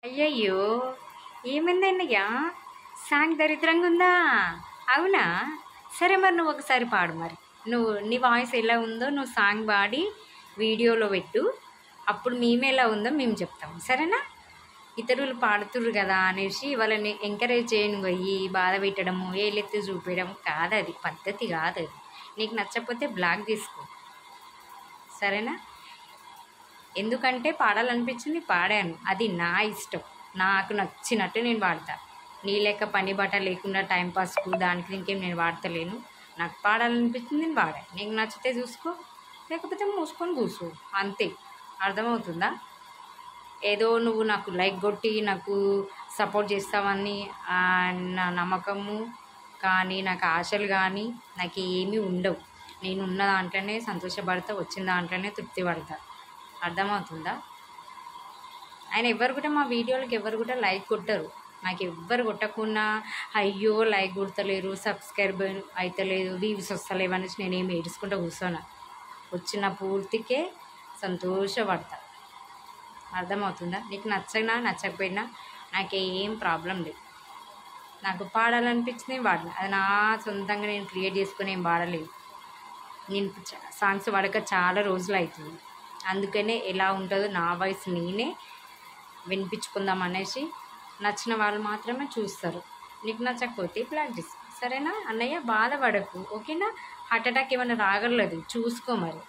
అయ్యయ్యో! ఏమైందన్నయ్య? సాంగ్ దరిద్రంగా ఉందా? అవునా? సరే మరి నువ్వు ఒకసారి పాడు మరి. నీ వాయిస్ ఎలా ఉందో నువ్వు సాంగ్ పాడి వీడియోలో పెట్టు. అప్పుడు ఎలా ఉందో మేము చెప్తాం. సరేనా? ఇతరులు పాడుతుర్రు కదా అనేసి వాళ్ళని ఎంకరేజ్ చేయను పోయి బాధ పెట్టడము, ఏలెత్తి చూపించడం కాదు, అది పద్ధతి కాదు. అది నీకు నచ్చకపోతే బ్లాక్ తీసుకో. సరేనా? ఎందుకంటే పాడాలనిపించింది పాడాను, అది నా ఇష్టం. నాకు నచ్చినట్టు నేను పాడతా. నీ లెక్క పని బట్ట లేకుండా టైంపాస్కు దానికి ఇంకేం నేను పాడతలేను. నాకు పాడాలనిపించింది నేను పాడాను. నీకు నచ్చితే చూసుకో, లేకపోతే మూసుకొని కూర్చో, అంతే. అర్థమవుతుందా? ఏదో నువ్వు నాకు లైక్ కొట్టి నాకు సపోర్ట్ చేస్తావని నా నమ్మకము కానీ, నాకు ఆశలు కానీ నాకు ఏమీ ఉండవు. నేను ఉన్న దాంట్లోనే సంతోషపడతా, వచ్చిన దాంట్లోనే తృప్తి పడతా. అర్థమవుతుందా? ఆయన ఎవరు కూడా మా వీడియోలకి ఎవరు కూడా లైక్ కొట్టరు. నాకు ఎవ్వరు కొట్టకున్నా అయ్యో లైక్ కొడతలేరు, సబ్స్క్రైబర్ అవుతలేదు, వ్యూస్ వస్తలేవు అనేసి నేనేమి ఏడుచుకుంటూ కూర్చోను. వచ్చిన పూర్తికే సంతోషపడతా. అర్థమవుతుందా? నీకు నచ్చినా నచ్చకపోయినా నాకేం ప్రాబ్లం లేదు. నాకు పాడాలనిపించింది పాడిన, అది నా సొంతంగా నేను క్రియేట్ చేసుకుని ఏం పాడలేదు. నేను సాంగ్స్ పాడక చాలా రోజులు అవుతుంది. అందుకనే ఎలా ఉంటుందో నా వాయిస్ నేనే వినిపించుకుందాం అనేసి నచ్చిన వాళ్ళు మాత్రమే చూస్తారు. నీకు నచ్చకపోతే ప్రాక్టీస్. సరేనా అన్నయ్య? బాధపడకు, ఓకేనా? హార్ట్ అటాక్ ఏమైనా రాగలేదు, చూసుకో మరి.